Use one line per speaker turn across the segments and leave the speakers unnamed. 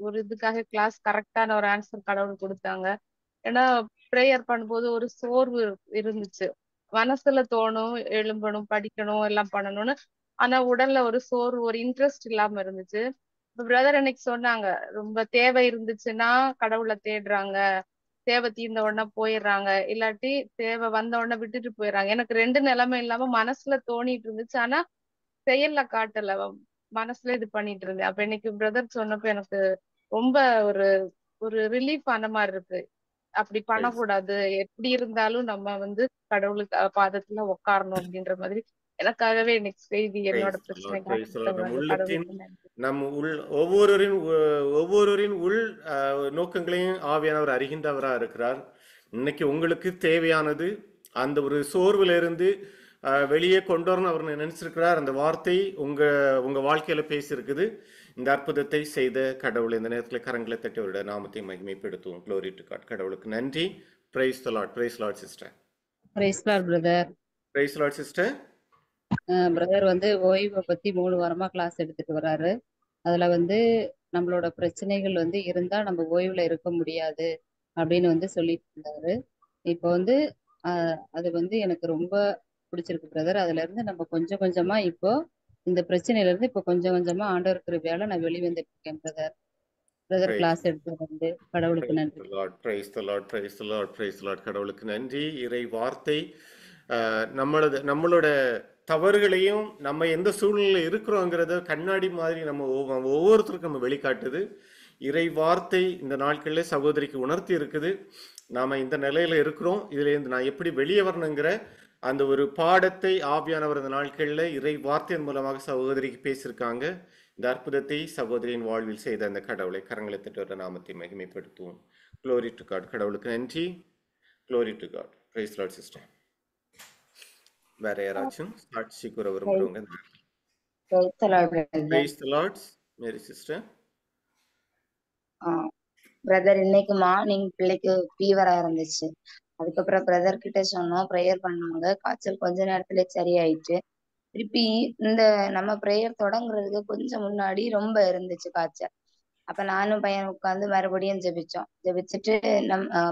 ஒரு இதுக்காக கிளாஸ் கரெக்டான ஒரு ஆன்சர் கடவுள் கொடுத்தாங்க. ஏன்னா ப்ரேயர் பண்ணும்போது ஒரு சோர்வு இருந்துச்சு. மனசுல தோணும் எழும்பணும், படிக்கணும், எல்லாம் பண்ணணும்னு. ஆனா உடல்ல ஒரு சோர்வு, ஒரு இன்ட்ரெஸ்ட் இல்லாம இருந்துச்சு. பிரதர் அன்னைக்கு சொன்னாங்க, ரொம்ப தேவை இருந்துச்சுன்னா கடவுளை தேடுறாங்க, தேவை தீர்ந்த உடனே போயிடுறாங்க, இல்லாட்டி தேவை வந்த உடனே விட்டுட்டு போயிடுறாங்க. எனக்கு ரெண்டு நிலைமை இல்லாம மனசுல தோணிட்டு இருந்துச்சு, ஆனா செயல்ல காட்டல. மனசுல இது பண்ணிட்டு இருந்தேன். அப்ப இன்னைக்கு பிரதர் சொன்னப்ப எனக்கு ரொம்ப ஒரு ஒரு ரிலீஃப் ஆன மாதிரி இருக்கு. அப்படி
பிரைஸ்
பண்ணக்கூடாது, எப்படி இருந்தாலும் நம்ம கடவுளுக்கு பாதத்துல உட்காரணும் அப்படின்ற மாதிரி எனக்காகவே இன்னைக்கு செய்தி, என்னோட
பிரைஸ்
பிரச்சனைக்காக
பிரைஸ்
கொடுத்தவங்க
உள்ளத்தின்
கடவுளுக்கு நன்றி.
நம் உள் ஒவ்வொருவரின் உள் நோக்கங்களையும் ஆவியானவர் அறிகின்றவராக இருக்கிறார். இன்னைக்கு உங்களுக்கு தேவையானது அந்த ஒரு சோர்வுல இருந்து வெளியே கொண்டு வரணும் அவர் நினைச்சிருக்கிறார். அந்த வார்த்தை உங்க உங்க வாழ்க்கையில பேசியிருக்குது. இந்த அற்புதத்தை செய்த கடவுள் இந்த நேரத்தில் கரங்களை தட்டி அவருடைய நாமத்தை மகிமைப்படுத்துவோம். Glory to God. கடவுளுக்கு நன்றி. Praise the Lord. Praise Lord sister.
Praise Lord brother.
Praise Lord sister.
Brother ஓய்வை பத்தி 3 வாரமா கிளாஸ் எடுத்துட்டு வர்றாரு. அதுல நம்மளோட பிரச்சனைகள் இருந்தா நம்ம ஓய்வுல இருக்க முடியாது அப்படின்னு சொல்லிட்டு இருந்தாரு. இப்போ அது எனக்கு ரொம்ப பிடிச்சிருக்கு பிரதர். அதுல இருந்து நம்ம கொஞ்சம் கொஞ்சமா இப்போ இந்த பிரச்சனையில இருந்து இப்போ கொஞ்சம் கொஞ்சமா ஆண்டவர் கிருபையால நான் வெளிவந்துட்டு இருக்கேன் பிரதர். பிரதர் கிளாஸ் எடுத்து கடவுளுக்கு நன்றி.
கடவுளுக்கு நன்றி. இறை வார்த்தை நம்மளோட தவறுகளையும் நம்ம எந்த சூழ்நிலையில இருக்கிறோங்கிறத கண்ணாடி மாதிரி நம்ம ஒவ்வொருத்தருக்கும் நம்ம வெளிக்காட்டுது. இறை வார்த்தை இந்த நாட்களில் சகோதரிக்கு உணர்த்தி இருக்குது. நாம இந்த நிலையில இருக்கிறோம், இதுல இருந்து நான் எப்படி வெளியே வரணுங்கிற அந்த ஒரு பாடத்தை ஆவியானவர் இந்த நாட்களில் இறை வார்த்தையின் மூலமாக சகோதரிக்கு பேசியிருக்காங்க. இந்த அற்புதத்தை சகோதரியின் வாழ்வில் செய்த அந்த கடவுளை கரங்களை தட்டுவர நாமத்தை மகிமைப்படுத்துவோம். Glory to God. கடவுளுக்கு நன்றி. Glory to God. Praise Lord sister. வேற யாராச்சும் சாட்சி கூற விரும்புறவங்க? Praise the Lord Mary sister.
Brother, இன்னைக்கு மார்னிங் பிள்ளைக்கு ஃபீவரா இருந்துச்சு. அதுக்கப்புறம் பிரதர் கிட்ட சொன்னோம், ப்ரேயர் பண்ணாங்க. காய்ச்சல் கொஞ்ச நேரத்துல சரியாயிட்டு, திருப்பி இந்த நம்ம ப்ரேயர் தொடங்குறதுக்கு கொஞ்சம் முன்னாடி ரொம்ப இருந்துச்சு காய்ச்சல். அப்ப நானும் பையன் உட்காந்து மறுபடியும் ஜெபிச்சுட்டு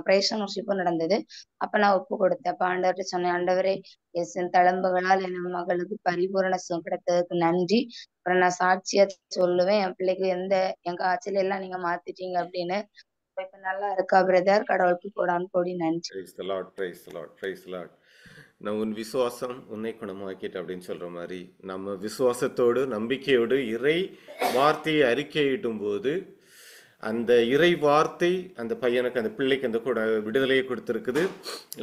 பிரேஷன் வர்ஷிப்பும் நடந்தது. அப்ப நான் ஒப்பு கொடுத்தேன். அப்ப ஆண்டவர்கிட்ட சொன்னேன், ஆண்டவரே என் தழும்புகளால் என் மகளுக்கு பரிபூரண சுகம் கிடைத்ததுக்கு நன்றி. அப்புறம் நான் சாட்சியா சொல்லுவேன், என் பிள்ளைக்கு என் காய்ச்சல் எல்லாம் நீங்க மாத்திட்டீங்க அப்படின்னு. இப்ப நல்லா இருக்கா பிரதர்? கடவுளுக்கு கோடி நன்றி.
Praise the Lord. Praise the Lord. Praise the Lord. நான் உன் விசுவாசம் உன்னை குணமாக்கிட்டு அப்படின்னு சொல்ற மாதிரி நம்ம விசுவாசத்தோடு நம்பிக்கையோடு இறை வார்த்தையை அறிக்கையிட்டும் போது அந்த இறை வார்த்தை அந்த பையனுக்கு அந்த பிள்ளைக்கு அந்த கூட விடுதலையை கொடுத்திருக்குது.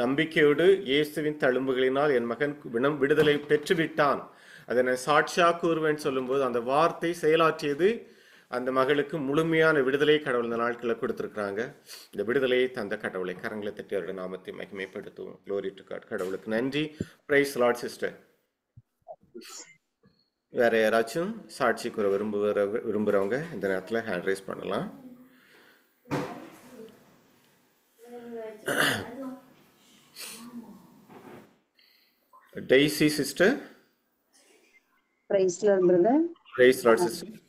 நம்பிக்கையோடு இயேசுவின் தழும்புகளினால் என் மகன் விடுதலை பெற்றுவிட்டான், அதை நான் சாட்சியா கூறுவேன் சொல்லும்போது அந்த வார்த்தை செயலாற்றியது. அந்த மகளுக்கு முழுமையான விடுதலை கடவுள் இந்த நாட்களில் கொடுத்துருக்குறாங்க. இந்த விடுதலையை தந்த கடவுளை கரங்களை தட்டி அவருடைய நாமத்தை மகிமைப்படுத்துவோம். Glory to God. கடவுளுக்கு நன்றி. Praise Lord sister. வேற யாராச்சும் சாட்சி கூற விரும்புறவங்க இந்த நேரத்தில் ஹேண்ட் ரைஸ் பண்ணலாம். Daisy sister.
Praise Lord brother.
Praise Lord sister.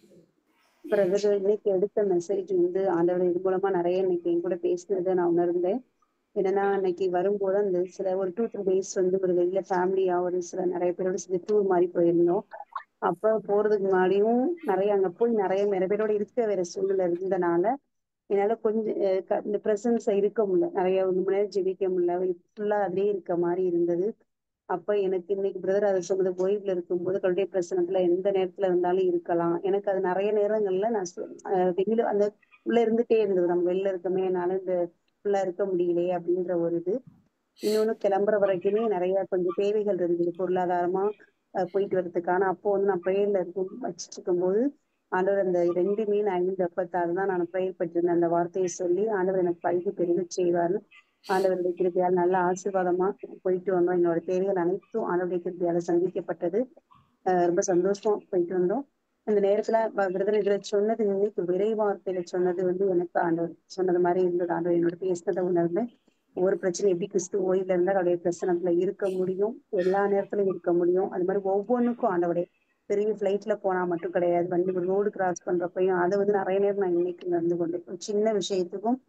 Brother, இன்னைக்கு எடுத்த மெசேஜ் ஆண்டவர் இது மூலமா நிறைய இன்னைக்கு என் கூட பேசினதை நான் உணர்ந்தேன். என்னன்னா, இன்னைக்கு வரும்போது அந்த சில ஒரு 2-3 டேஸ் ஒரு வெளியில ஃபேமிலியா ஒரு சில நிறைய பேரோட சேர்ந்து டூர் மாதிரி போயிருந்தோம். அப்ப போறதுக்கு முன்னாடியும் அங்க போய் நிறைய பேரோட இருக்க வேற சூழ்நிலை இருந்ததுனால என்னால கொஞ்சம் இந்த பிரசன்ஸ இருக்க முடியல, நிறைய மணி நேரம் ஜெபிக்க முடியல, ஃபுல்லா அதுலயே இருக்க மாதிரி இருந்தது. அப்ப எனக்கு இன்னைக்கு பிரதர் அதை சொன்னது, ஓய்வுல இருக்கும்போது கருடைய பிரசனத்துல எந்த நேரத்துல இருந்தாலும் இருக்கலாம். எனக்கு அது நிறைய நேரங்கள்ல நான் வெளியில அந்த உள்ள இருந்துட்டே இருந்தது, நம்ம வெளில இருக்கமே, என்னால இந்த ஃபுல்லா இருக்க முடியலையே அப்படின்ற ஒரு இது. இன்னொன்னு கிளம்புற வரைக்குமே நிறைய கொஞ்சம் தேவைகள் இருந்தது பொருளாதாரமா போயிட்டு வர்றதுக்கான. அப்போ நான் ப்ரேயர்ல வச்சுட்டு இருக்கும்போது ஆண்டவர் அந்த 2:5:46 தான் நான் ப்ரேயர் பண்ணிருந்தேன். அந்த வார்த்தையை சொல்லி ஆண்டவர் எனக்கு பைக்கு பெருக செய்வார்னு ஆண்டவருடைய கிருபையால் நல்ல ஆசீர்வாதமா போயிட்டு வந்தோம். என்னோட தேவைகள் அனைத்தும் ஆண்டவருடைய கிருபையால சந்திக்கப்பட்டது. ரொம்ப சந்தோஷமா போயிட்டு வந்தோம். அந்த நேரத்துல பிரதர் இதுல சொன்னது, இன்னைக்கு விரை வார்த்தையில சொன்னது எனக்கு ஆண்டவர் சொன்னது மாதிரி இருந்தது. ஆண்டவர் என்னோட பேசினதை உணர்ந்தேன். ஒவ்வொரு பிரச்சனை எப்படி கிறிஸ்து ஓய்வுல இருந்தால் அவருடைய பிரசனத்துல இருக்க முடியும், எல்லா நேரத்திலும் இருக்க முடியும். அது மாதிரி ஒவ்வொன்றுக்கும் ஆண்டவருடைய பெரிய ஃப்ளைட்ல போனா மட்டும் கிடையாது, வண்டி ரோடு கிராஸ் பண்றப்பையும் அதை வந்து நிறைய நேரம் நான் இன்னைக்கு நடந்து கொண்டேன். ஒரு சின்ன விஷயத்துக்கும்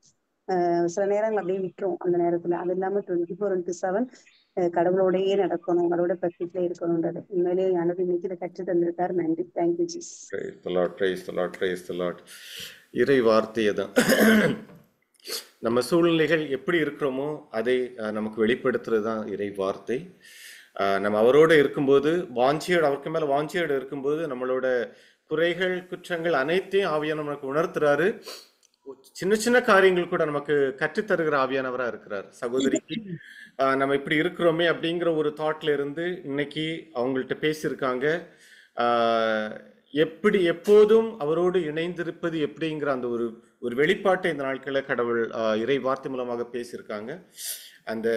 சில நேரங்கள் அப்படியே விட்டுரும் அந்த நேரத்துல. அது இல்லாம 24/7 கடவுளோடயே நடக்கணும், கடவுளோட பக்கத்துல இருக்கணும்ன்றது உண்மையிலேயே எனக்கு இன்னைக்கு இதை கற்று தந்திருக்காரு. நன்றி. Thank you ஜீஸ்.
Praise the Lord, praise the Lord, praise the Lord. இறை வார்த்தையை தான் நம்ம சூழ்நிலைகள் எப்படி இருக்கிறோமோ அதை நமக்கு வெளிப்படுத்துறது தான் இறை வார்த்தை. நம்ம அவரோடு இருக்கும்போது வாஞ்சியோடு, அவருக்கு மேல வாஞ்சியோடு இருக்கும்போது நம்மளோட குறைகள் குற்றங்கள் அனைத்தையும் ஆவியானவர் நமக்கு உணர்த்துறாரு. சின்ன சின்ன காரியங்கள் கூட நமக்கு கற்றுத்தருகிற ஆவியானவரா இருக்கிறார். சகோதரிக்கு நம்ம இப்படி இருக்கிறோமே அப்படிங்கிற ஒரு தாட்ல இருந்து இன்னைக்கு அவங்கள்ட்ட பேசியிருக்காங்க. எப்படி எப்போதும் அவரோடு இணைந்திருப்பது எப்படிங்கிற அந்த ஒரு வெளிப்பாட்டை இந்த நாட்களில் கடவுள் இறை வார்த்தை மூலமாக பேசியிருக்காங்க. அந்த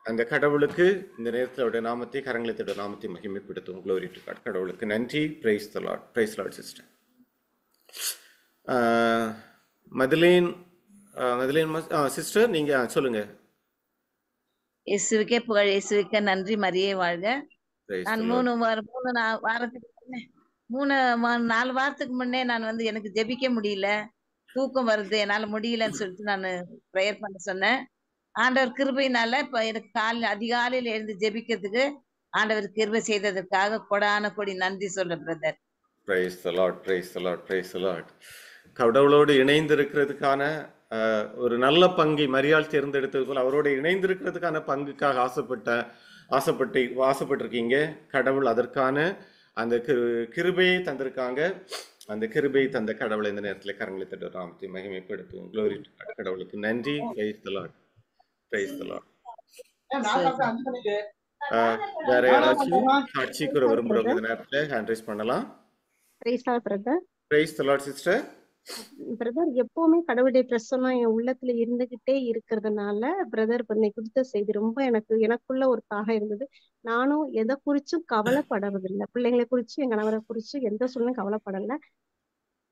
அந்த கடவுளுக்கு இந்த நேரத்தில் அவருடைய நாமத்தை, கரங்களத்தோட நாமத்தை மகிமைப்படுத்தும். Glory to God. கடவுளுக்கு நன்றி. Praise the Lord. Praise Lord sister. Magdalene sister நீங்க சொல்லுங்க.
இயேசுவுக்கே புகழ், இயேசுவுக்கே நன்றி, மரியே வாழ்க. நான் 4 வாரத்துக்கு முன்னே நான் வந்து எனக்கு ஜெபிக்க முடியல, தூக்கம் வருது, என்னால முடியலன்னு சொல்லிட்டு நான் ப்ரேயர் பண்ண சொன்னேன். ஆண்டவர் கிருபையினால இப்ப எனக்கு அதிகாலையில எழுந்து ஜெபிக்கிறதுக்கு ஆண்டவர் கிருபை செய்ததற்காக கொடான கொடி நன்றி சொல்றேன் brother.
Praise the Lord, praise the Lord, praise the Lord. கடவுளோடு இணைந்திருக்கிறதுக்கான ஒரு நல்ல பங்கை மரியாள் தேர்ந்தெடுத்தது போல அவரோடு இணைந்திருக்கிறதுக்கான பங்குக்காக ஆசைப்பட்டிருக்கீங்க. கடவுள் அதற்கான அந்த கிருபையை தந்திருக்காங்க. அந்த கிருபையை தந்த கடவுளை இந்த நேரத்தில் கரங்களை தட்டு நாமத்தை மகிமைப்படுத்துவோம். Glory to God. கடவுளுக்கு நன்றி. Praise the Lord, praise the Lord. வேற யாராச்சும் சாட்சி கூற விரும்புறவங்க இந்த நேரத்தில் ஹேண்ட் ரைஸ் பண்ணலாம்.
Praise Lord brother.
Praise the Lord sister.
Brother, எப்பவுமே கடவுளுடைய பிரசன்னம் என் உள்ளத்துல இருந்துகிட்டே இருக்கிறதுனால பிரதர் பண்ணி கொடுத்த செய்தி ரொம்ப எனக்குள்ள ஒரு தாகம் இருந்தது. நானும் எதை குறிச்சும் கவலைப்படுறது இல்லை, பிள்ளைங்களை குறிச்சு என் கணவரை குறிச்சு எந்த சூழ்நிலையும் கவலைப்படல,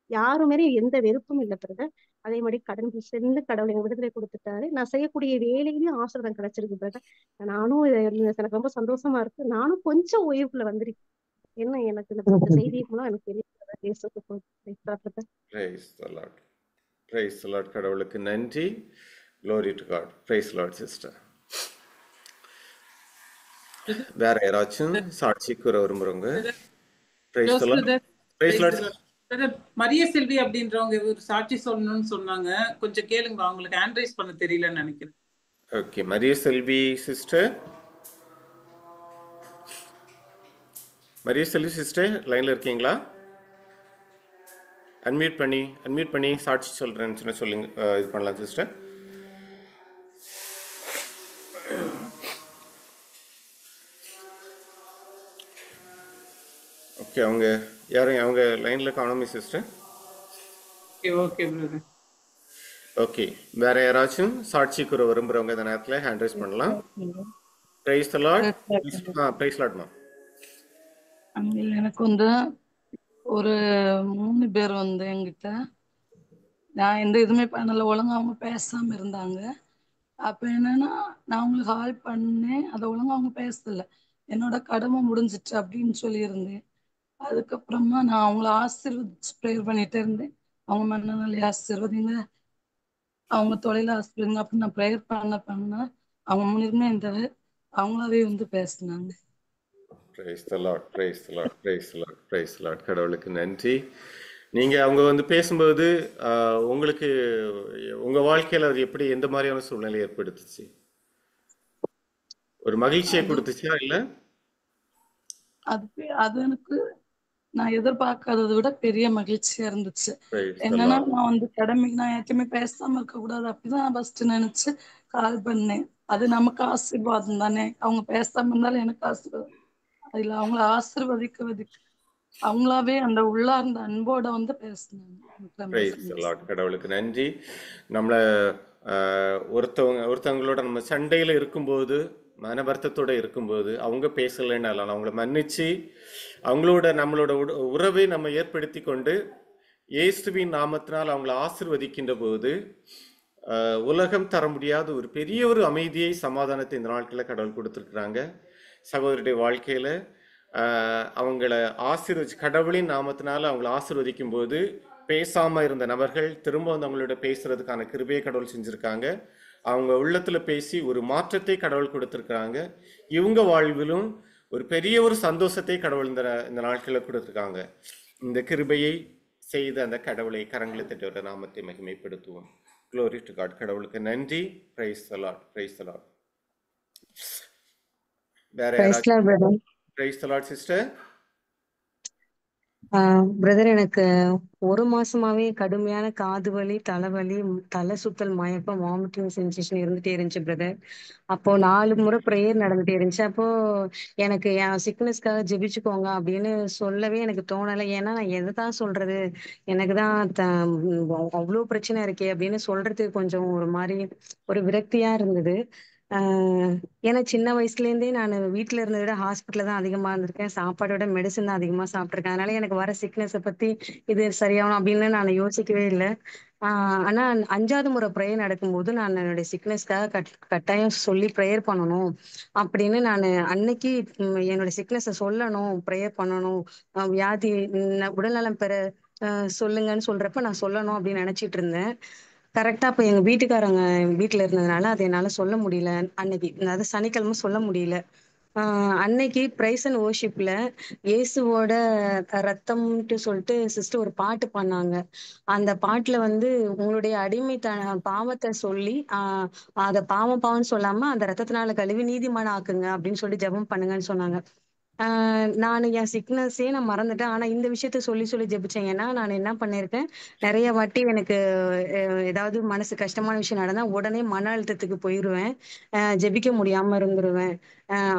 யாருமே எந்த வெறுப்பும் இல்லை பிரதர். அதே மாதிரி கடன் சேர்ந்து கடவுள் எங்க விடுதலை கொடுத்துட்டாரு. நான் செய்யக்கூடிய வேலையிலயும் ஆசீர்வாதம் கிடைச்சிருக்கு பிரதர். நானும் எனக்கு ரொம்ப சந்தோஷமா இருக்கு. நானும் கொஞ்சம் ஓய்வுக்குள்ள வந்திருக்கேன். என்ன எனக்கு இந்த செய்தி மூலம் எனக்கு தெரியும்.
கடவுளுக்கு நன்றி. Glory to God. Praise the Lord sister. வேற யாராச்சும் சாட்சி கூற விரும்புறவங்க? Praise the Lord. Praise the Lord.
Maria செல்வி அப்படின்றவங்க ஒரு சாட்சி சொல்லணும்னு சொன்னாங்க. கொஞ்சம் கேளுங்க, அவங்களுக்கு ஹேண்ட் ரைஸ் பண்ண தெரியலன்னு நினைக்கிறேன்.
ஓகே, மரிய செல்வி சிஸ்டர். மரிய செல்வி சிஸ்டர் லைன்ல இருக்கீங்களா? அன்மியூட் பண்ணி சாட்சி சொல்றேன்னு சொல்லுங்க. இது பண்ணலாம் சிஸ்டர். ஓகே, அவங்க லைன்ல காணோமே சிஸ்டர்.
Okay brother.
ஓகே, வேற யாராச்சும் சாட்சி கூற விரும்புறவங்க இந்த நேரத்துல ஹேண்ட் ரைஸ் பண்ணலாம். Praise the Lord. Praise lord மா.
எனக்கு வந்து ஒரு 3 பேர் வந்து என்கிட்ட நான் எந்த இதுவுமே பண்ணல, ஒழுங்கா அவங்க பேசாம இருந்தாங்க. அப்ப என்னன்னா நான் அவங்களுக்கு கால் பண்ணேன், அதை ஒழுங்கா அவங்க பேசல, என்னோட கடமை முடிஞ்சிட்டு அப்படின்னு சொல்லியிருந்தேன். அதுக்கப்புறமா நான் அவங்கள ஆசீர்வதிச்சு ப்ரேயர் பண்ணிட்டே இருந்தேன். அவங்க மனநிலை ஆசீர்வதிங்க, அவங்க தொழில ஆசீர்வதிங்க அப்படின்னு நான் ப்ரேயர் பண்ண அவங்க முன்னுரிமை இருந்தது, அவங்களாவே வந்து பேசினாங்க.
Praise the Lord, praise the Lord, praise the Lord, praise the Lord. கடவுளுக்கு நன்றி. நீங்க அவங்க வந்து பேசும்போது உங்களுக்கு உங்க வாழ்க்கையில அது எப்படி, எந்த மாதிரியான சூழ்நிலை ஏற்படுத்துச்சு? ஒரு மகிழ்ச்சியை கொடுத்துச்சா இல்ல?
அது எனக்கு நான் எதிர்பார்க்காததை விட பெரிய மகிழ்ச்சியா இருந்துச்சு. என்னன்னா நான் வந்து கடமைக்கு நான் யாருக்குமே பேசாம இருக்க கூடாது அப்படிதான் நான் ஃபர்ஸ்ட் நினைச்சு கால் பண்ணேன். அது நமக்கு ஆசீர்வாதம் தானே, அவங்க பேசாம இருந்தாலும் எனக்கு ஆசீர்வாதம். அதுல அவங்கள ஆசீர்வதிக்க அவங்களாவே அந்த உள்ளார்ந்த அன்போட வந்து பேசினாங்க.
கடவுளுக்கு நன்றி. நம்மள ஒருத்தவங்களோட நம்ம சண்டையில இருக்கும்போது, மன வருத்தத்தோட இருக்கும்போது அவங்க பேசலைன்னாலும் அவங்கள மன்னிச்சு அவங்களோட நம்மளோட உறவை நம்ம ஏற்படுத்தி கொண்டு இயேசுவின் நாமத்தினால் அவங்கள ஆசீர்வதிக்கின்ற போது உலகம் தர முடியாத ஒரு பெரிய ஒரு அமைதியை, சமாதானத்தை இந்த நாட்களில் கடவுள் கொடுத்துருக்குறாங்க. சகோதரருடைய வாழ்க்கையில அவங்கள கடவுளின் நாமத்தினால அவங்கள ஆசீர்வதிக்கும் போது பேசாம இருந்த நபர்கள் திரும்ப வந்து அவங்களோட பேசுறதுக்கான கிருபையை கடவுள் செஞ்சிருக்காங்க. அவங்க உள்ளத்துல பேசி ஒரு மாற்றத்தை கடவுள் கொடுத்திருக்காங்க. இவங்க வாழ்விலும் ஒரு பெரிய ஒரு சந்தோஷத்தை கடவுள் இந்த நாட்களில் கொடுத்திருக்காங்க. இந்த கிருபையை செய்த அந்த கடவுளை கரங்களை தட்டியோட நாமத்தை மகிமைப்படுத்துவோம். Glory to God. கடவுளுக்கு நன்றி. Praise the Lord. Praise the Lord. வேற யாராச்சும்? Praise the Lord sister.
Brother, எனக்கு ஒரு மாசமாவே கடுமையான காது வலி, தலைவலி, தலை சுத்தல், மயக்கம், வாமிட்டிங் சென்சேஷன் இருந்துட்டே இருந்துச்சு பிரதர். அப்போ 4 முறை ப்ரேயர் நடந்துட்டே இருந்துச்சு. அப்போ எனக்கு என் சிக்னஸ்க்காக ஜெபிச்சுக்கோங்க அப்படின்னு சொல்லவே எனக்கு தோணலை. ஏன்னா நான் எதைதான் சொல்றது, எனக்கு தான் அவ்வளோ பிரச்சனை இருக்கே அப்படின்னு சொல்றதுக்கு கொஞ்சம் ஒரு மாதிரி ஒரு விரக்தியா இருந்தது. ஏன்னா சின்ன வயசுல இருந்தே நான் வீட்டுல இருந்ததை விட ஹாஸ்பிட்டல்ல தான் அதிகமா இருந்திருக்கேன். சாப்பாடோட மெடிசன் தான் அதிகமா சாப்பிட்டிருக்கேன். அதனால எனக்கு வர சிக்னஸை பத்தி இது சரியாகணும் அப்படின்னு நான் யோசிக்கவே இல்லை. ஆனா 5வது முறை ப்ரேயர் நடக்கும்போது நான் என்னுடைய சிக்னஸ்க்காக கட்டாயம் சொல்லி ப்ரேயர் பண்ணணும் அப்படின்னு நான் அன்னைக்கு என்னோட சிக்னஸை சொல்லணும், ப்ரேயர் பண்ணணும், வியாதி உடல்நலம் பெற சொல்லுங்கன்னு சொல்றப்ப நான் சொல்லணும் அப்படின்னு நினைச்சிட்டு இருந்தேன். கரெக்டா இப்ப எங்க வீட்டுக்காரங்க வீட்டுல இருந்ததுனால அதை என்னால சொல்ல முடியல. அன்னைக்கு அதாவது சனிக்கிழமை சொல்ல முடியல. அன்னைக்கு பிரைஸ் அண்ட் வர்ஷிப்ல இயேசுவோட ரத்தம்ட்டு சொல்லிட்டு சிஸ்டர் ஒரு பாட்டு பண்ணாங்க. அந்த பாட்டுல வந்து உங்களுடைய பாவத்தை சொல்லி அத பாவம்னு சொல்லாம அந்த ரத்தத்தினால கழுவி நீதிமான ஆக்குங்க அப்படின்னு சொல்லி ஜெபம் பண்ணுங்கன்னு சொன்னாங்க. நான் என் சிக்னஸே நான் மறந்துட்டேன். ஆனா இந்த விஷயத்த சொல்லி சொல்லி ஜெபிச்சேன். ஏன்னா நான் என்ன பண்ணிருக்கேன், நிறைய வாட்டி எனக்கு ஏதாவது மனசு கஷ்டமான விஷயம் நடந்தா உடனே மன அழுத்தத்துக்கு போயிருவேன், ஜெபிக்க முடியாம இருந்துருவேன்.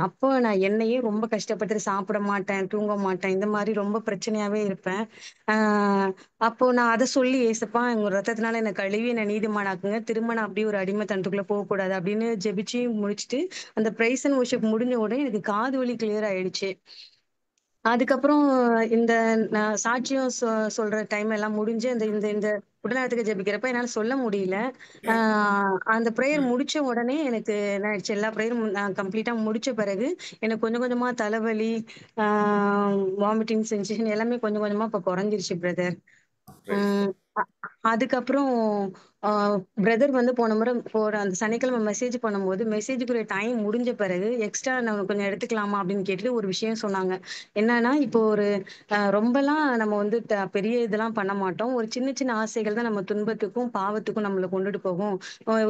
அப்போ நான் என்னையே ரொம்ப கஷ்டப்பட்டு சாப்பிட மாட்டேன், தூங்க மாட்டேன், இந்த மாதிரி ரொம்ப பிரச்சனையாவே இருப்பேன். அப்போ நான் அதை சொல்லி ஏசப்பா உங்க ரத்தத்தினால என்னை கழுவி என்னை நீதிமானாக்குங்க, திரும்ப நான் அப்படியே ஒரு அடிமைத்தனத்துக்குள்ள போகக்கூடாது அப்படின்னு ஜெபிச்சு முடிச்சுட்டு அந்த பிரைஸ் அண்ட் வர்ஷிப் முடிஞ்ச உடனே எனக்கு காது வலி கிளியர் ஆயிடுச்சு. அதுக்கப்புறம் இந்த சாட்சியம் சொல்ற டைம் எல்லாம் முடிஞ்சு இந்த இந்த இந்த உடல்நலத்துக்கு ஜெபிக்கிறப்ப என்னால சொல்ல முடியல. அந்த ப்ரேயர் முடிச்ச உடனே எனக்கு என்ன ஆயிடுச்சு, எல்லா ப்ரேயரும் கம்ப்ளீட்டா முடிச்ச பிறகு எனக்கு கொஞ்சம் கொஞ்சமா தலைவலி, வாமிட்டிங் சென்சேஷன் எல்லாமே கொஞ்சம் கொஞ்சமா இப்ப குறைஞ்சிருச்சு பிரதர். அதுக்கப்புறம் பிரதர் வந்து போன முறை அந்த சனிக்கிழமை மெசேஜ் பண்ணும்போது மெசேஜுக்குரிய டைம் முடிஞ்ச பிறகு எக்ஸ்ட்ரா நம்ம கொஞ்சம் எடுத்துக்கலாமா அப்படின்னு கேட்டுட்டு ஒரு விஷயம் சொன்னாங்க. என்னன்னா இப்போ ஒரு ரொம்பலாம் நம்ம வந்து பெரிய இதெல்லாம் பண்ண மாட்டோம். ஒரு சின்ன சின்ன ஆசைகள் தான் நம்ம துன்பத்துக்கும் பாவத்துக்கும் நம்மளை கொண்டுட்டு போகும்.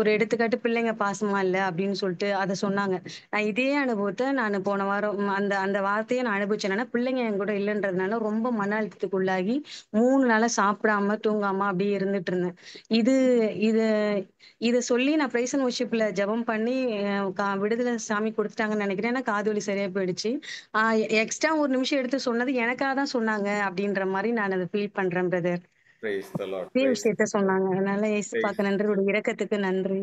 ஒரு எடுத்துக்காட்டு பிள்ளைங்க பாசமா இல்லை அப்படின்னு சொல்லிட்டு அதை சொன்னாங்க. நான் இதே அனுபவத்தை நான் போன வாரம் அந்த அந்த வார்த்தையை நான் அனுபவிச்சேன். என்னன்னா பிள்ளைங்க என் கூட இல்லைன்றதுனால ரொம்ப மன அழுத்தத்துக்குள்ளாகி 3 நாளா சாப்பிடாம தூங்காம அப்படியே இருந்துட்டு இருந்தேன். இத சொல்லி நான் பிரைஸ் அண்ட் வர்ஷிப்ல ஜெபம் பண்ணி விடுதலை சாமி கொடுத்துட்டாங்கன்னு நினைக்கிறேன். ஏன்னா காது வலி சரியா போயிடுச்சு. எக்ஸ்ட்ரா ஒரு நிமிஷம் எடுத்து சொன்னது எனக்காக தான் சொன்னாங்க அப்படின்ற மாதிரி நான் அதை ஃபீல் பண்றேன் பிரதர்.
Praise the Lord.
விஷயத்த சொன்னாங்க. அதனால ஏசப்பாக்கு நன்றி, ஒரு இரக்கத்துக்கு நன்றி.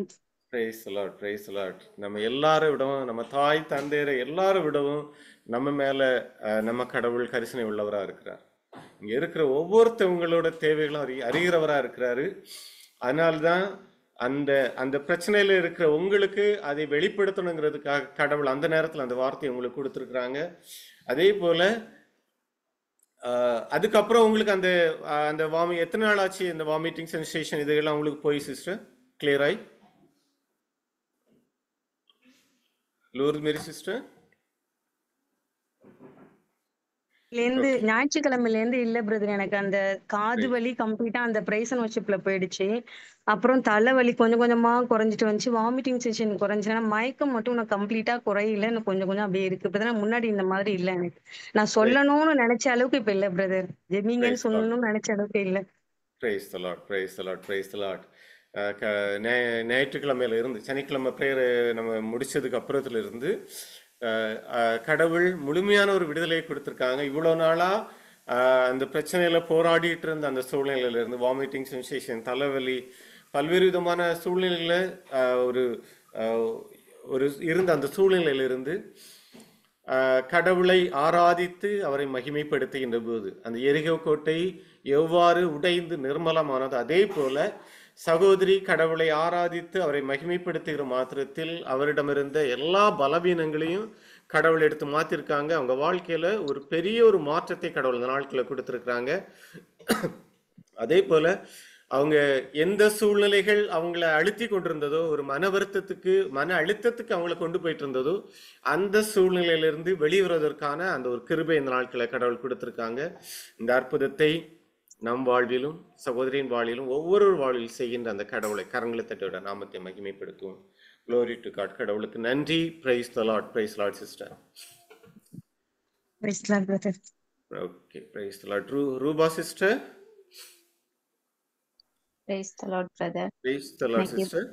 Praise the Lord. Praise the Lord. நம்ம எல்லாரும் விடவும், நம்ம தாய் தந்தையரை எல்லாரும் விடவும் நம்ம மேல நம்ம கடவுள் கரிசனை உள்ளவரா இருக்கிறார். இங்க இருக்கிற ஒவ்வொருத்தவங்களோட தேவைகளும் அறிகிறவரா இருக்கிறாரு. அதனால்தான் அந்த அந்த பிரச்சனையில இருக்கிற உங்களுக்கு அதை வெளிப்படுத்தணுங்கிறதுக்காக கடவுள் அந்த நேரத்தில் அந்த வார்த்தையை உங்களுக்கு கொடுத்துருக்குறாங்க. அதே போல அதுக்கப்புறம் உங்களுக்கு அந்த அந்த எத்தனை நாள் ஆச்சு இந்த வாமிட்டிங் சென்சேஷன் இதெல்லாம் உங்களுக்கு போய் சிஸ்டர் கிளியர் ஆகி? லூர்து மேரி சிஸ்டர்
ஞாயிற்றுக்கிழமையில இருந்து இல்ல பிரதர், எனக்கு அந்த காது வலி கம்ப்ளீட்டா அந்த பிரைஸ் அண்ட் வர்ஷிப்ல போயிடுச்சு. அப்புறம் தலைவலி கொஞ்சம் கொஞ்சமா குறைஞ்சிட்டு வந்துச்சு. வாமிட்டிங் சென்சேஷன் குறைஞ்சினா மயக்கம் மட்டும் நான் கம்ப்ளீட்டா குறையில, எனக்கு கொஞ்சம் கொஞ்சம் அப்படியே இருக்கு பிரதர். முன்னாடி இந்த மாதிரி இல்ல, எனக்கு நான் சொல்லணும்னு நினைச்ச அளவுக்கு இப்ப இல்ல பிரதர். ஜெபிங்கன்னு சொல்லணும்னு நினைச்ச அளவுக்கு இல்ல.
Praise the Lord. Praise the Lord. Praise the Lord. ஞாயிற்றுக்கிழமையில இருந்து சனிக்கிழமை பிரேயர் நம்ம முடிச்சதுக்கு அப்புறத்துல இருந்து கடவுள் முழுமையான ஒரு விடுதலையை கொடுத்துருக்காங்க. இவ்வளோ நாளா அந்த பிரச்சனையில போராடிட்டு இருந்த அந்த சூழ்நிலையில இருந்து வாமிட்டிங் சென்சேஷன், தலைவலி, பல்வேறு விதமான சூழ்நிலையில ஒரு இருந்த அந்த சூழ்நிலையிலிருந்து கடவுளை ஆராதித்து அவரை மகிமைப்படுத்துகின்ற போது அந்த எரிகோ கோட்டை எவ்வாறு உடைந்து நிர்மலமானது, அதே போல சகோதரி கடவுளை ஆராதித்து அவரை மகிமைப்படுத்துகிற மாத்திரத்தில் அவரிடமிருந்த எல்லா பலவீனங்களையும் கடவுள் எடுத்து மாத்திருக்காங்க. அவங்க வாழ்க்கையில ஒரு பெரிய ஒரு மாற்றத்தை கடவுள் இந்த நாட்களை கொடுத்திருக்கிறாங்க. அதே போல அவங்க எந்த சூழ்நிலைகள் அவங்கள அழுத்தி கொண்டிருந்ததோ, ஒரு மன வருத்தத்துக்கு மன அழுத்தத்துக்கு அவங்கள கொண்டு போயிட்டு இருந்ததோ, அந்த சூழ்நிலையிலிருந்து வெளிவருவதற்கான அந்த ஒரு கிருபை இந்த நாட்களை கடவுள் கொடுத்திருக்காங்க. இந்த அற்புதத்தை நம் வாழ்விலும் சகோதரியின் வாழ்விலும் ஒவ்வொரு வாழ்வில் செய்கின்ற அந்த கடவுளை கரங்களை தட்டியோட நாமத்தை மகிமைப்படுத்துவோம். Glory to God. கடவுளுக்கு நன்றி. Praise the Lord. Praise the Lord, sister.
Praise the Lord, brother.
Okay, praise the Lord. Ruba sister.
Praise the Lord, brother.
Praise the Lord, sister.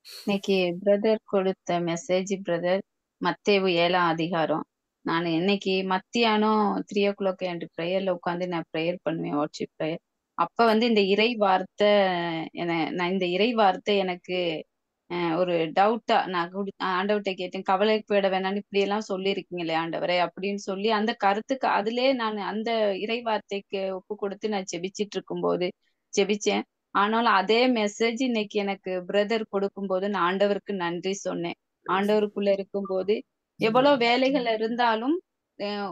இன்னைக்கு பிரதர் கொடுத்த மெசேஜ் பிரதர் மத்தேயு 7ஆம் அதிகாரம். நான் இன்னைக்கு மத்தியானம் 3 o'clock என் ப்ரேயர்ல உட்காந்து நான் ப்ரேயர் பண்ணுவேன், வாட்ஸ்அப் ப்ரேயர். அப்ப இந்த இறை வார்த்தை நான் இந்த இறை வார்த்தை எனக்கு ஒரு டவுட்டா நான் ஆண்டவர்கிட்ட கேட்டேன், கவலைப்பட வேணாம்னு இப்படி எல்லாம் சொல்லியிருக்கீங்களே ஆண்டவரே அப்படின்னு சொல்லி அந்த கருத்துக்கு அதிலே நான் அந்த இறை வார்த்தைக்கு ஒப்பு கொடுத்து நான் ஜெபிச்சேன். ஆனாலும் அதே மெசேஜ் இன்னைக்கு எனக்கு பிரதர் கொடுக்கும்போது நான் ஆண்டவருக்கு நன்றி சொன்னேன். ஆண்டவருக்குள்ள இருக்கும்போது எவ்வளவு வேலைகள் இருந்தாலும்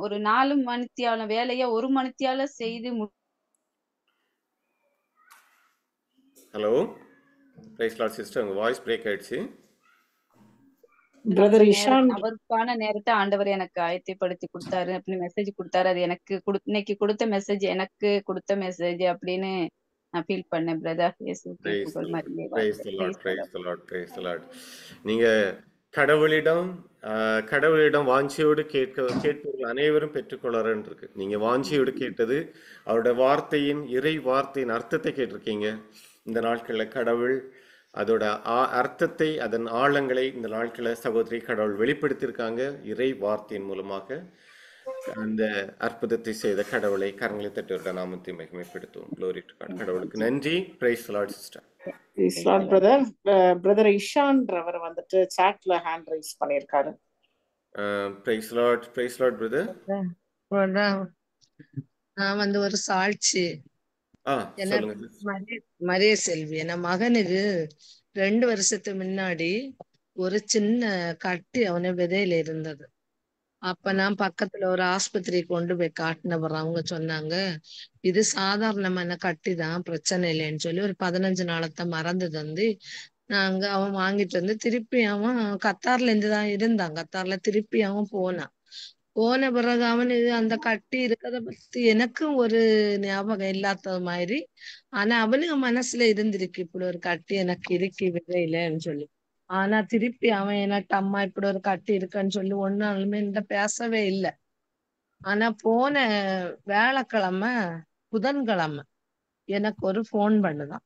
ஒரு 4 மணித்தியால வேலைய 1 மணித்தியால செய்து
ஹலோ, பிரைஸ் லார்ட் சிஸ்டர், உங்க வாய்ஸ் பிரேக் ஆயிடுச்சு.
பிரதர் இஷான்
அவருக்கான நேரத்தை ஆண்டவர் எனக்கு ஆயத்தைப்படுத்தி கொடுத்தாரு அப்படின்னு மெசேஜ் கொடுத்தாரு. அது எனக்கு இன்னைக்கு கொடுத்த மெசேஜ் எனக்கு கொடுத்த மெசேஜ் அப்படின்னு நான் ஃபீல் பண்ணேன் பிரதர்.
நீங்க கடவுளிடம் வாஞ்சியோடு கேட்பவர்கள் அனைவரும் பெற்றுக்கொள்ளாருன்னு இருக்கு. நீங்க வாஞ்சியோடு கேட்டது அவருடைய வார்த்தையின் இறை வார்த்தையின் அர்த்தத்தை கேட்டிருக்கீங்க. இந்த நாட்கள்ல கடவுள் அதோட அர்த்தத்தை அதன் ஆழங்களை இந்த நாட்களை சகோதரி கடவுள் வெளிப்படுத்தியிருக்காங்க. இறை வார்த்தையின் மூலமாக அந்த அற்புதத்தை செய்த கடவுளை கரங்களை தட்டுவத நாமத்தை மகிமைப்படுத்துவோம். Glory to God. கடவுளுக்கு நன்றி. Praise the Lord, sister.
Praise the Lord, brother. Brother Ishan ரவர் சாட்ல ஹேண்ட் ரைஸ் பண்ணிருக்காரு.
Praise the Lord. Praise the Lord, brother.
நான் ஒரு சாட்சி. மரிய செல்வி, என் மகனுக்கு 2 வருஷத்துக்கு முன்னாடி ஒரு சின்ன கட்டி அவன விதையில இருந்தது. அப்ப நான் பக்கத்துல ஒரு ஆஸ்பத்திரி கொண்டு போய் காட்டினவர் அவங்க சொன்னாங்க, இது சாதாரணமான கட்டி தான், பிரச்சனை இல்லைன்னு சொல்லி ஒரு 15 நாளத்தை மறந்து தந்து நாங்க அவன் வாங்கிட்டு வந்து திருப்பி அவன் கத்தார்ல இருந்துதான் இருந்தான். கத்தார்ல திருப்பி அவன் போன பிறகு அவனுக்கு அந்த கட்டி இருக்கிறத பத்தி எனக்கும் ஒரு ஞாபகம் இல்லாத மாதிரி, ஆனா அவனுக்கு மனசுல இருந்திருக்கு இப்படி ஒரு கட்டி எனக்கு இருக்கு விதையிலன்னு சொல்லி. ஆனா திருப்பி அவன் எனக்கு அம்மா இப்படி ஒரு கட்டி இருக்குன்னு சொல்லி ஒன்னாலுமே என்கிட்ட பேசவே இல்லை. ஆனா போன வியாழக்கிழமை புதன்கிழமை எனக்கு ஒரு போன் பண்ணுதான்.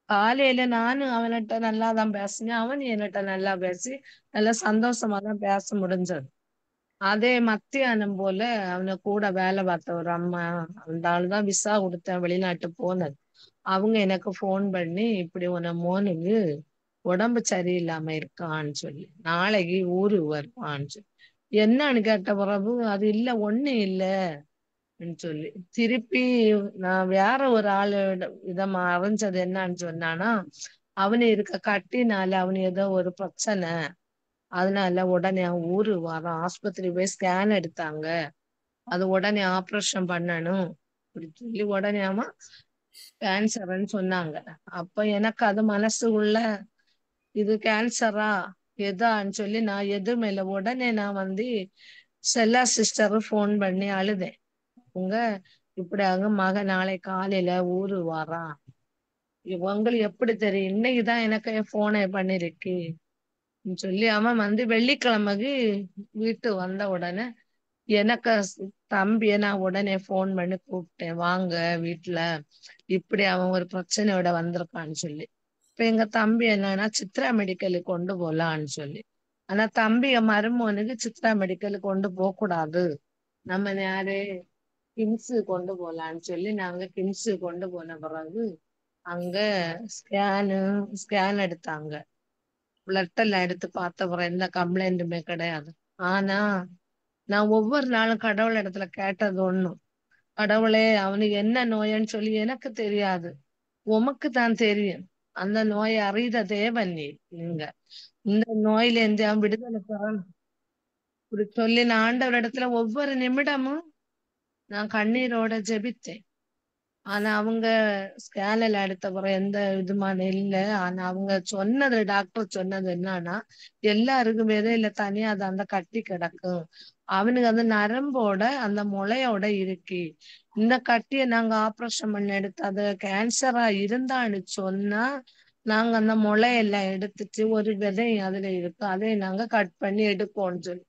காலையில நானும் அவன்கிட்ட நல்லா தான் பேசினேன், அவன் என்கிட்ட நல்லா பேசி நல்லா சந்தோஷமா தான் பேச முடிஞ்சது. அதே மத்தியானம் போல அவனை கூட வேலை பார்த்த ஒரு அம்மா, அந்த ஆளுதான் விசா கொடுத்தேன் வெளிநாட்டு போனது, அவங்க எனக்கு போன் பண்ணி இப்படி உன மோனுக்கு உடம்பு சரியில்லாம இருக்கான்னு சொல்லி நாளைக்கு ஊருக்கு வருவான்னு சொல்லி. என்னன்னு கேட்ட பிறகு அது இல்ல ஒண்ணு இல்லன்னு சொல்லி திருப்பி நான் வேற ஒரு ஆளு இத அறிஞ்சது என்னன்னு சொன்னானா, அவனு இருக்க கட்டினால அவனு ஏதோ ஒரு பிரச்சனை, அதனால உடனே அவன் ஊரு வரான், ஆஸ்பத்திரி போய் ஸ்கேன் எடுத்தாங்க, அது உடனே ஆப்ரேஷன் பண்ணணும் அப்படி சொல்லி உடனே அவன் கேன்சர்ன்னு சொன்னாங்க. அப்ப எனக்கு அது மனசு உள்ள இது கேன்சரா எதான்னு சொல்லி நான் எதுவுமே இல்லை. உடனே நான் செல்லா சிஸ்டர் போன் பண்ணி அழுதேன், உங்க இப்படி மக நாளை காலையில ஊரு வரான், உங்களுக்கு எப்படி தெரியும்? இன்னைக்குதான் எனக்கு போனை பண்ணிருக்கு சொல்லி அவன் வெள்ளிக்கிழமைக்கு வீட்டு வந்த உடனே எனக்கு தம்பிய நான் உடனே போன் பண்ணி கூப்பிட்டேன், வாங்க வீட்டுல இப்படி அவன் ஒரு பிரச்சனையோட வந்திருக்கான்னு சொல்லி. இப்ப எங்க தம்பி என்னன்னா சித்ரா மெடிக்கலுக்கு கொண்டு போலான்னு சொல்லி. ஆனா தம்பிய மருமகனுக்கு சித்ரா மெடிக்கலுக்கு கொண்டு போக கூடாது, நம்ம யாரு கிம்ஸு கொண்டு போலான்னு சொல்லி நாங்க கிம்ஸு கொண்டு போன பிறகு அங்க ஸ்கேன் எடுத்தாங்க. பிளட் எல்லாம் எடுத்து பார்த்த பிறகு எந்த கம்ப்ளைண்ட்டுமே கிடையாது. ஆனா நான் ஒவ்வொரு நாளும் கடவுள் இடத்துல கேட்டது ஒண்ணும், கடவுளே அவனுக்கு என்ன நோயன்னு சொல்லி எனக்கு தெரியாது, உமக்கு தான் தெரியும், அந்த நோயை அறிந்த தேவன் நீங்க, இந்த நோயில இருந்து அவன் விடுதலை பெறணும். இப்படி சொல்லி நான் ஆண்டவரிடத்துல ஒவ்வொரு நிமிடமும் நான் கண்ணீரோட ஜெபித்தேன். ஆனா அவங்க ஸ்கேனில் எடுத்த பிறகு எந்த இதுமான இல்ல. ஆனா அவங்க சொன்னது, டாக்டர் சொன்னது என்னன்னா, எல்லாருக்கும் விதையில தனியா அது அந்த கட்டி கிடக்கும். அவனுக்கு அந்த நரம்போட அந்த முளையோட இருக்கு. இந்த கட்டியை நாங்க ஆபரேஷன் பண்ணி எடுத்து அது கேன்சரா இருந்தான்னு சொன்னா, நாங்க அந்த முளையெல்லாம் எடுத்துட்டு ஒரு விதை அதுல இருக்கு, அதை நாங்க கட் பண்ணி எடுப்போம்னு சொல்லி.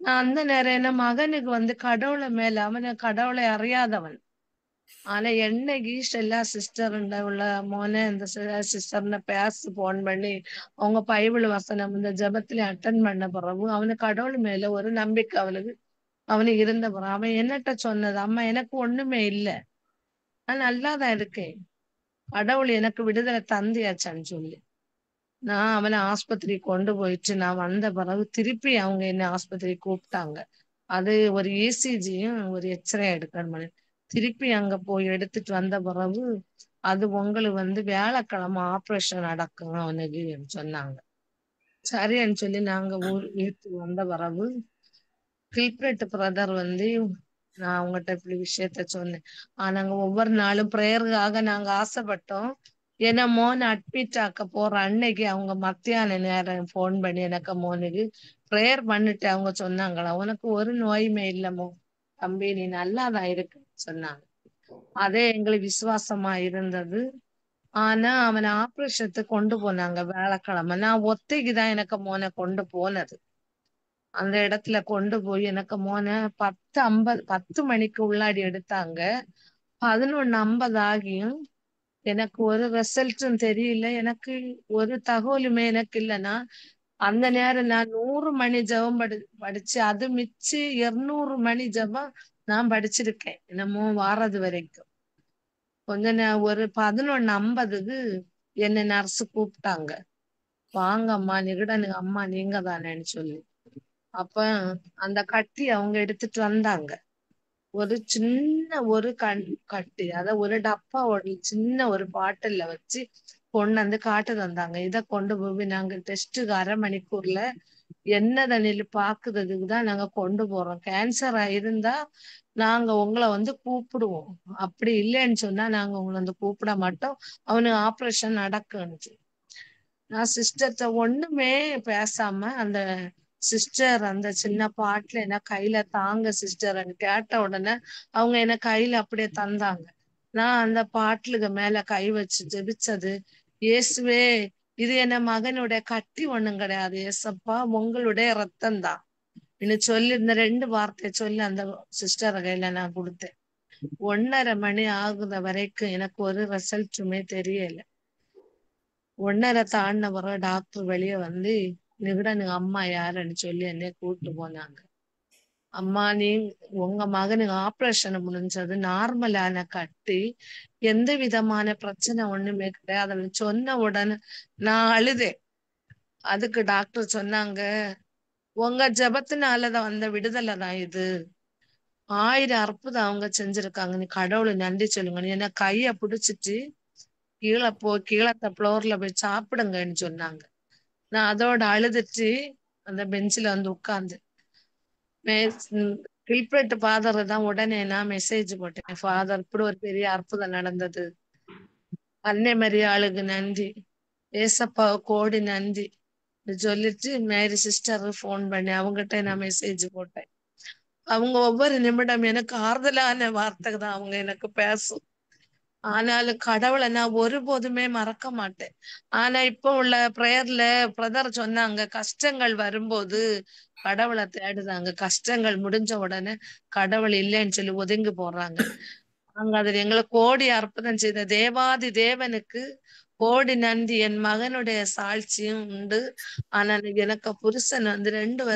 நான் அந்த நேரம் என்ன மகனுக்கு வந்து கடவுளை மேல அவனை கடவுளை அறியாதவன். ஆனா என்னைக்கு எல்லா சிஸ்டர் உள்ள மோனே இந்த சிஸ்டர்ன பேச போன் பண்ணி அவங்க பைபிள் வசனம் இந்த ஜெபத்துல அட்டன் பண்ண பிறகு அவனுக்கு கடவுள் மேல ஒரு நம்பிக்கை அவனுக்கு இருந்த பிறகு அவன் என்னட்ட சொன்னது, அம்மா எனக்கு ஒண்ணுமே இல்ல, நான் நல்லாதான் இருக்கேன், கடவுள் எனக்கு விடுதலை தந்தியாச்சான்னு சொல்லி. நான் அவனை ஆஸ்பத்திரி கொண்டு போயிட்டு நான் வந்த பிறகு திருப்பி அவங்க என்ன ஆஸ்பத்திரி கூப்பிட்டாங்க. அது ஒரு இசிஜியும் ஒரு எக்ஸ்ரே எடுக்கணும். திருப்பி அங்க போய் எடுத்துட்டு வந்த பிறகு அது உங்களுக்கு வந்து வியாழக்கிழமை ஆபரேஷன் நடக்கும் அவனுக்கு சொன்னாங்க. சரின்னு சொல்லி நாங்க வீட்டுக்கு வந்த பிறகு கில்பரேட் பிரதர் வந்து நான் அவங்ககிட்ட இப்படி விஷயத்த சொன்னேன். நாங்க ஒவ்வொரு நாளும் பிரேயருக்காக நாங்க ஆசைப்பட்டோம். ஏன்னா மோன் அட்மிட் ஆக்க போற அன்னைக்கு அவங்க மத்தியான நேரம் போன் பண்ணி எனக்கு மோனுக்கு பிரேயர் பண்ணிட்டு அவங்க சொன்னாங்களா, உனக்கு ஒரு நோயுமே இல்லமோ தம்பி, நீ நல்லாதான் இருக்கு சொன்னாங்க. அதே எங்களுக்கு விசுவாசமா இருந்தது. ஆனா அவனை ஆபரேஷத்துக்கு கொண்டு போனாங்க வியாழக்கிழமை. நான் ஒத்தைக்குதான் எனக்கு மோனை கொண்டு போனது. அந்த இடத்துல கொண்டு போய் எனக்கு மோனை 10 மணிக்கு உள்ளாடி எடுத்தாங்க. 11:50 ஆகியும் எனக்கு ஒரு ரிசல்ட்டும் தெரியல, எனக்கு ஒரு தகவலுமே எனக்கு இல்லைன்னா அந்த நேரம் நான் 100 மணி ஜெபம் படிச்சு அது மிச்சு 200 மணி ஜெபம் நான் படிச்சிருக்கேன் என்னமோ வாரது வரைக்கும். ஒரு 11:50க்கு என்ன நர்ஸ் கூப்பிட்டாங்க, வாங்க அம்மா நிகடனுக்கு அம்மா நீங்க தானேன்னு சொல்லி. அப்ப அந்த கட்டி அவங்க எடுத்துட்டு வந்தாங்க. ஒரு சின்ன ஒரு கட்டி அத ஒரு டப்பாவோட சின்ன ஒரு பாட்டில்ல வச்சு கொண்டு வந்து காட்டு தந்தாங்க. இதை கொண்டு போய் நாங்க டெஸ்ட்டுக்கு 1/2 மணிக்கூர்ல என்னதனில் பாக்குறதுக்கு தான் நாங்க கொண்டு போறோம். கேன்சரா இருந்தா நாங்க உங்களை வந்து கூப்பிடுவோம், அப்படி இல்லைன்னு சொன்னா நாங்க உங்களை வந்து கூப்பிட மாட்டோம், அவனுக்கு ஆபரேஷன் நடக்குன்னு. நான் சிஸ்டர்கிட்ட ஒண்ணுமே பேசாம அந்த சிஸ்டர் அந்த சின்ன பாட்டுல என்ன கையில தாங்க சிஸ்டர்ன்னு கேட்ட உடனே அவங்க என்ன கையில அப்படியே தந்தாங்க. நான் அந்த பாட்டுலுக்கு மேல கை வச்சு ஜெபிச்சது, இயேசுவே இது என்ன மகனுடைய கட்டி ஒண்ணும் கிடையாது, ஏசப்பா உங்களுடைய ரத்தம் தான் இன்னும் சொல்லி இந்த 2 வார்த்தை சொல்லி அந்த சிஸ்டர் கையில நான் கொடுத்தேன். 1:30 மணி ஆகுத வரைக்கும் எனக்கு ஒரு ரிசல்ட்டுமே தெரியல. 1:30 தாண்டின பிறகு டாக்டர் வெளியே வந்து நிகடனுக்கு அம்மா யாருன்னு சொல்லி என்னை கூப்பிட்டு போனாங்க. அம்மா உங்க மகனுக்கு ஆபரேஷன் முடிஞ்சது, நார்மலான கட்டி, எந்த விதமான பிரச்சனை ஒண்ணுமே கிடையாது சொன்ன உடனே நான் அழுதேன். அதுக்கு டாக்டர் சொன்னாங்க, உங்க ஜெபத்தினாலதான் வந்த விடுதலை தான் இது, 1000 அற்புதம் அவங்க செஞ்சிருக்காங்க, நீ கடவுளை நன்றி சொல்லுங்க. என்ன கைய பிடிச்சிட்டு கீழத்த ஃப்ளோர்ல போய் சாப்பிடுங்கன்னு சொன்னாங்க. நான் அதோட அழுதுட்டு அந்த பெஞ்சில வந்து உட்கார்ந்து கில்பரேட் ஃபாதர் தான் உடனே நான் மெசேஜ் போட்டேன், ஃபாதர் இப்படி ஒரு பெரிய அற்புதம் நடந்தது, அன்னை மரியாளுக்கு நன்றி, ஏசப்பா கோடி நன்றி சொல்லிட்டு மேரி சிஸ்டர் போன் பண்ணி அவங்ககிட்ட நான் மெசேஜ் போட்டேன். அவங்க ஒவ்வொரு நிமிடம் எனக்கு ஆறுதலான வார்த்தை தான் அவங்க எனக்கு பேசும். ஆனாலும் கடவுளை நான் ஒருபோதுமே மறக்க மாட்டேன். ஆனா இப்ப உள்ள பிரேயர்ல பிரதர் சொன்னாங்க, கஷ்டங்கள் வரும்போது கடவுளை தேடுதாங்க, கஷ்டங்கள் முடிஞ்ச உடனே கடவுள் இல்லைன்னு சொல்லி ஒதுங்கி போடுறாங்க. அங்க அதுல எங்களை கோடி அற்புதம் செய்த தேவாதி தேவனுக்கு கோடி நன்றி. என் மகனுடைய சாட்சியும் உண்டு. ஆனா எனக்கு புருஷன் வந்து 1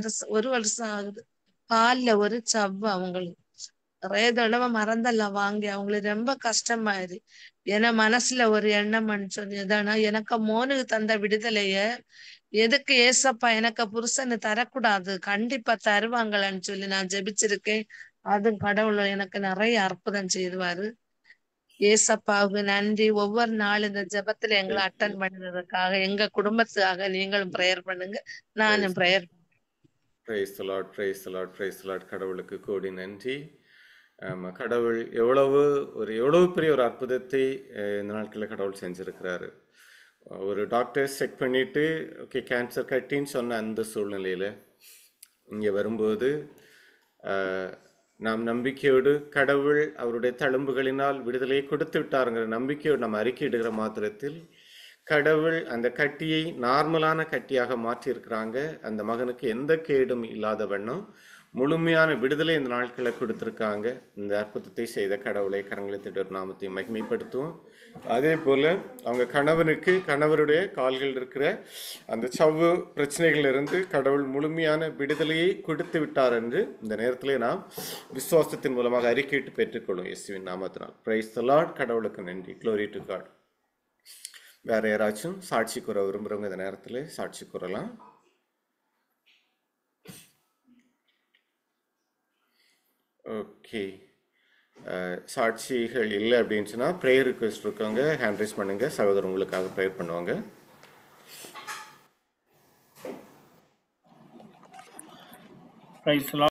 வருஷம் ஆகுது, கால்ல ஒரு சவ்வு அவங்களுக்கு நிறைய தடவை மறந்தெல்லாம் வாங்கி அவங்களுக்கு ரொம்ப கஷ்டமாயிரு. ஏன்னா மனசுல ஒரு எண்ணம் சொன்னதுன்னா, எனக்கு மோனுக்கு தந்த விடுதலைய எதுக்கு ஏசப்பா எனக்கு புருஷன்னு தரக்கூடாது, கண்டிப்பா தருவாங்களான்னு சொல்லி நான் ஜெபிச்சிருக்கேன். அதுவும் கடவுள் எனக்கு நிறைய அற்புதம் செய்வாரு. ஏசப்பாவுக்கு நன்றி. ஒவ்வொரு நாள் இந்த ஜெபத்துல எங்களை அட்டன் பண்ணுறதுக்காக எங்க குடும்பத்துக்காக நீங்களும் பிரேயர் பண்ணுங்க, நானும் prayer.
Price the Lord, praise the Lord, praise the lord. கடவுளுக்கு கோடி நன்றி. கடவுள் எவ்வளவு பெரிய ஒரு அற்புதத்தை இந்த நாட்களில் கடவுள் செஞ்சிருக்கிறாரு. ஒரு டாக்டர்ஸ் செக் பண்ணிட்டு ஓகே கேன்சர் கட்டின்னு சொன்ன அந்த சூழ்நிலையில் இங்கே வரும்போது நாம் நம்பிக்கையோடு கடவுள் அவருடைய தழும்புகளினால் விடுதலையை கொடுத்து விட்டாருங்கிற நம்பிக்கையோடு நம்ம அறிக்கையிடுகிற மாத்திரத்தில் கடவுள் அந்த கட்டியை நார்மலான கட்டியாக மாற்றியிருக்கிறாங்க. அந்த மகனுக்கு எந்த கேடும் இல்லாத வண்ணம் முழுமையான விடுதலை இந்த நாட்களில் கொடுத்துருக்காங்க. இந்த அற்புதத்தை செய்த கடவுளை கரங்களை திட்ட நாமத்தை மகிமைப்படுத்துவோம். அதே போல் அவங்க கணவருடைய கால்கள் இருக்கிற அந்த சவ்வு பிரச்சனைகளிலிருந்து கடவுள் முழுமையான விடுதலையை கொடுத்து விட்டார் என்று இந்த நேரத்தில் நாம் விசுவாசத்தின் மூலமாக அறிக்கையிட்டு பெற்றுக்கொள்ளும் இயேசுவின் நாமத்தினால். Praise the lord. கடவுளுக்கு நன்றி. Glory to God. வேற யாராச்சும் சாட்சி கூற விரும்புகிறவங்க இந்த நேரத்தில் சாட்சி கூறலாம். ஓகே, சாட்சிகள் இல்லை அப்படின்னு சொன்னால் ப்ரேயர் ரிக்வெஸ்ட் இருக்கவங்க ஹேண்ட் ரைஸ் பண்ணுங்க. சகோதரர் உங்களுக்காக ப்ரேயர் பண்ணுவாங்க.
Price the Lord.